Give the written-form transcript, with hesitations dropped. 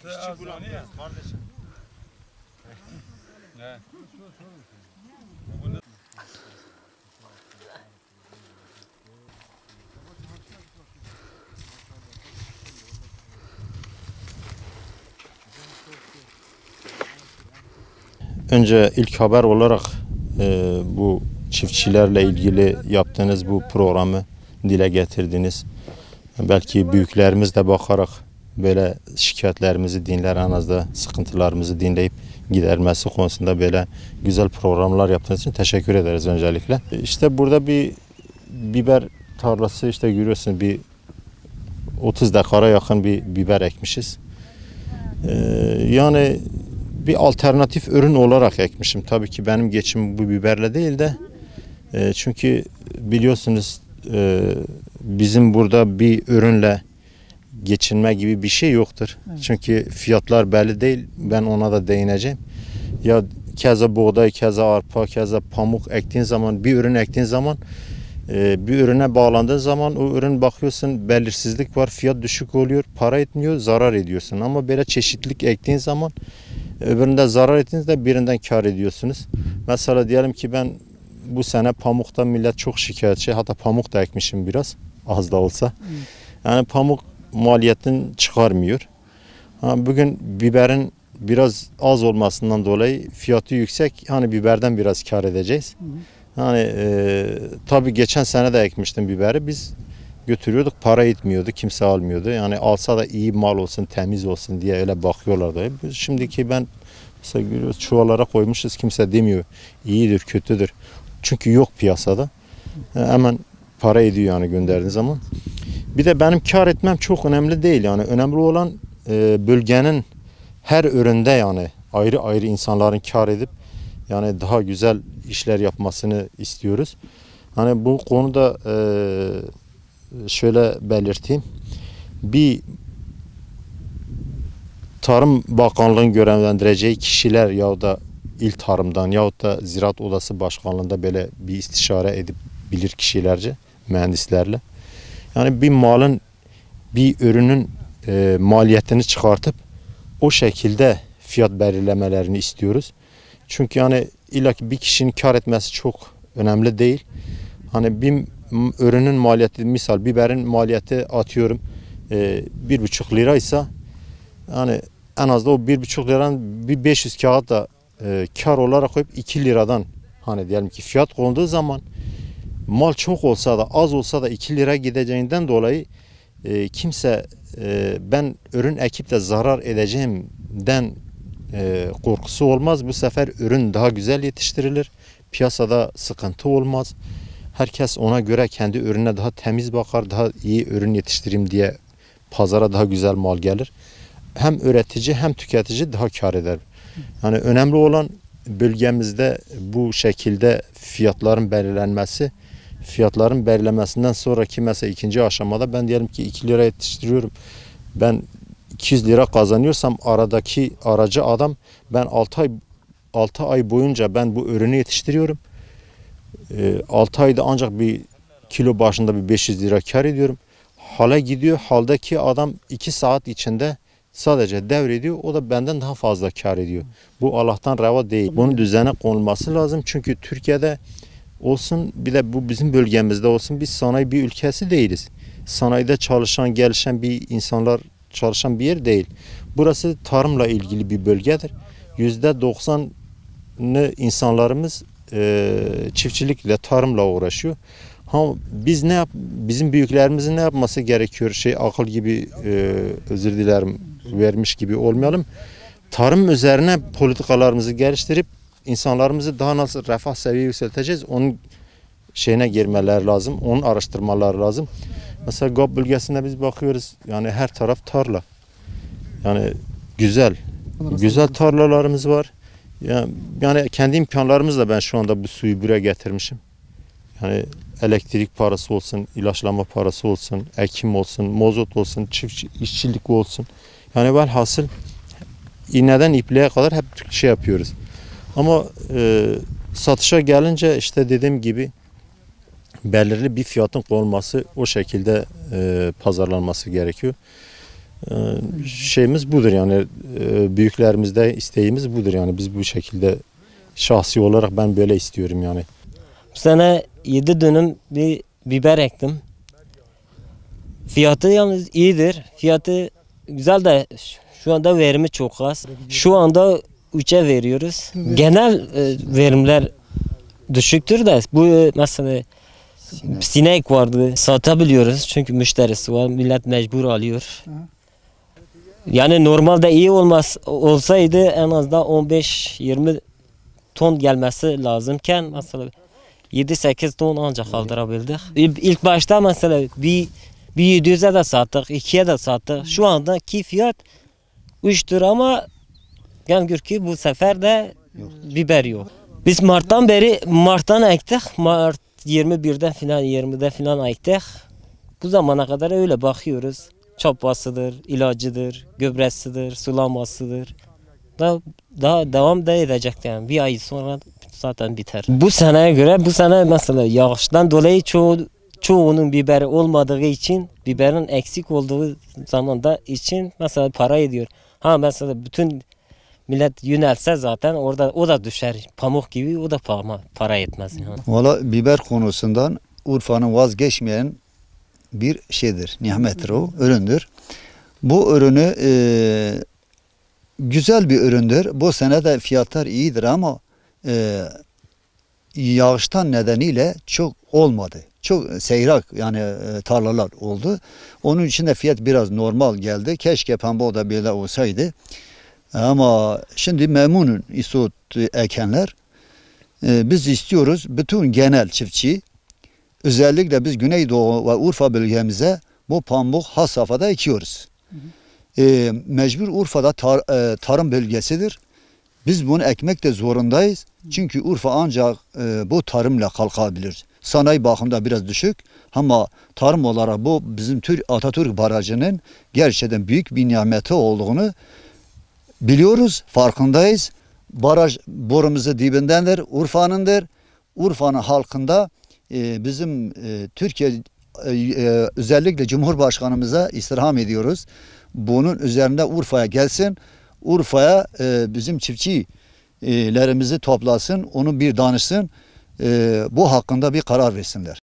İşçi bulamıyoruz kardeşim. Önce ilk haber olarak bu çiftçilerle ilgili yaptığınız bu programı dile getirdiniz. Belki büyüklerimiz de bakarak böyle şikayetlerimizi dinler, en az da sıkıntılarımızı dinleyip gidermesi konusunda böyle güzel programlar yaptığınız için teşekkür ederiz öncelikle. İşte burada bir biber tarlası, işte görüyorsunuz, bir 30 dekara yakın bir biber ekmişiz. Yani bir alternatif ürün olarak ekmişim. Tabii ki benim geçimim bu biberle değil de çünkü biliyorsunuz bizim burada bir ürünle geçinme gibi bir şey yoktur. Evet. Çünkü fiyatlar belli değil. Ben ona da değineceğim. Ya keza buğday, keza arpa, keza pamuk ektiğin zaman, bir ürün ektiğin zaman, bir ürüne bağlandığın zaman o ürün bakıyorsun belirsizlik var, fiyat düşük oluyor, para etmiyor, zarar ediyorsun. Ama böyle çeşitlilik ektiğin zaman öbüründe zarar ettiğinizde birinden kar ediyorsunuz. Mesela diyelim ki ben bu sene pamukta millet çok şikayetçi. Hatta pamuk da ekmişim biraz, az da olsa. Yani pamuk maliyetini çıkarmıyor. Bugün biberin biraz az olmasından dolayı fiyatı yüksek. Hani biberden biraz kar edeceğiz. Hani tabii geçen sene de ekmiştim biberi. Biz götürüyorduk, para etmiyordu, kimse almıyordu. Yani alsa da iyi mal olsun, temiz olsun diye öyle bakıyorlardı. Şimdiki ben mesela görüyoruz, çuvallara koymuşuz, kimse demiyor iyidir, kötüdür. Çünkü yok piyasada. Hemen para ediyor yani gönderdiğin zaman. Bir de benim kar etmem çok önemli değil. Yani önemli olan bölgenin her üründe yani ayrı ayrı insanların kar edip yani daha güzel işler yapmasını istiyoruz. Hani bu konuda şöyle belirteyim. Bir Tarım Bakanlığı'nın görevlendireceği kişiler ya da İl Tarım'dan yahut da Ziraat Odası Başkanlığı'nda böyle bir istişare edip bilir kişilerce, mühendislerle. Yani bir malın, bir ürünün maliyetini çıkartıp o şekilde fiyat belirlemelerini istiyoruz. Çünkü yani illa ki bir kişinin kar etmesi çok önemli değil. Hani bir ürünün maliyeti, misal biberin maliyeti atıyorum 1,5 liraysa yani en az da o 1,5 liranın bir 500 kağıt da kar olarak koyup 2 liradan hani diyelim ki fiyat konduğu zaman mal çok olsa da az olsa da 2 lira gideceğinden dolayı kimse ben ürün ekip de zarar edeceğimden korkusu olmaz. Bu sefer ürün daha güzel yetiştirilir. Piyasada sıkıntı olmaz. Herkes ona göre kendi ürüne daha temiz bakar, daha iyi ürün yetiştireyim diye pazara daha güzel mal gelir. Hem üretici hem tüketici daha kar eder. Yani önemli olan bölgemizde bu şekilde fiyatların belirlenmesi. Fiyatların belirlemesinden sonraki mesela ikinci aşamada ben diyelim ki 2 lira yetiştiriyorum. Ben 200 lira kazanıyorsam aradaki aracı adam ben 6 ay boyunca ben bu ürünü yetiştiriyorum. 6 ayda ancak bir kilo başında bir 500 lira kar ediyorum. Hale gidiyor. Haldeki adam 2 saat içinde sadece devrediyor. O da benden daha fazla kar ediyor. Bu Allah'tan reva değil. Bunun düzene konulması lazım. Çünkü Türkiye'de olsun bir de bu bizim bölgemizde olsun biz sanayi bir ülkesi değiliz. Sanayide çalışan, gelişen bir insanlar çalışan bir yer değil. Burası tarımla ilgili bir bölgedir. %90'ını insanlarımız çiftçilikle, tarımla uğraşıyor. Biz bizim büyüklerimizin ne yapması gerekiyor? Akıl gibi özür dilerim vermiş gibi olmayalım. Tarım üzerine politikalarımızı geliştirip insanlarımızı daha nasıl refah seviyesi yükselteceğiz? Onun şeyine girmeler lazım. Onun araştırmaları lazım. Mesela GAP bölgesinde biz bakıyoruz. Yani her taraf tarla. Yani güzel tarlalarımız var. Yani kendi imkanlarımızla ben şu anda bu suyu buraya getirmişim. Yani elektrik parası olsun, ilaçlama parası olsun, ekim olsun, mozot olsun, işçilik olsun. Yani velhasıl iğneden ipliğe kadar hep şey yapıyoruz. Ama satışa gelince işte dediğim gibi belirli bir fiyatın konulması, o şekilde pazarlanması gerekiyor. Şeyimiz budur yani, büyüklerimizde isteğimiz budur yani, biz bu şekilde şahsi olarak ben böyle istiyorum yani. Bu sene 7 dönüm bir biber ektim. Fiyatı yalnız iyidir. Fiyatı güzel de şu anda verimi çok az. Şu anda 3'e veriyoruz. Genel verimler düşüktür de bu mesela sinek vardı. Satabiliyoruz çünkü müşterisi var. Millet mecbur alıyor. Yani normalde iyi olsaydı en azından 15-20 ton gelmesi lazımken mesela 7-8 ton ancak kaldırabildik. İlk başta mesela bir 700'e de sattık, 2'ye de sattık. Şu andaki fiyat 3'tür ama gel gör ki bu sefer de biber yok. Biz Mart'tan ektik. Mart 21'de filan 20'de filan ektik. Bu zamana kadar öyle bakıyoruz. Çapasıdır, ilacıdır, gübresidir, sulamasıdır. Daha devam da edecek yani. Bir ay sonra zaten biter. Bu seneye göre bu sene mesela yağıştan dolayı çoğunun biberi olmadığı için, biberin eksik olduğu zamanda için mesela para ediyor. Ha mesela bütün millet yönelse zaten orada o da düşer. Pamuk gibi o da para etmez yani. Valla biber konusundan Urfa'nın vazgeçmeyen bir şeydir, nimettir o, üründür. Bu ürünü güzel bir üründür. Bu sene de fiyatlar iyidir ama yağıştan nedeniyle çok olmadı. Çok seyrak yani tarlalar oldu. Onun için de fiyat biraz normal geldi. Keşke pamuk da böyle olsaydı. Ama şimdi memnunun isot ekenler. Biz istiyoruz bütün genel çiftçi, özellikle biz Güneydoğu ve Urfa bölgemize bu pamuk has safhada ekiyoruz. Mecbur Urfa'da tarım bölgesidir. Biz bunu ekmek de zorundayız. Çünkü Urfa ancak bu tarımla kalkabilir. Sanayi bakımda biraz düşük ama tarım olarak bu bizim Atatürk Barajı'nın gerçekten büyük bir nimeti olduğunu biliyoruz, farkındayız. Baraj borumuzu dibindendir, Urfa'nındır. Urfa'nın halkında bizim Türkiye özellikle Cumhurbaşkanımıza istirham ediyoruz. Bunun üzerinde Urfa'ya gelsin. Urfa'ya bizim çiftçilerimizi toplasın, onu bir danışsın. Bu hakkında bir karar versinler.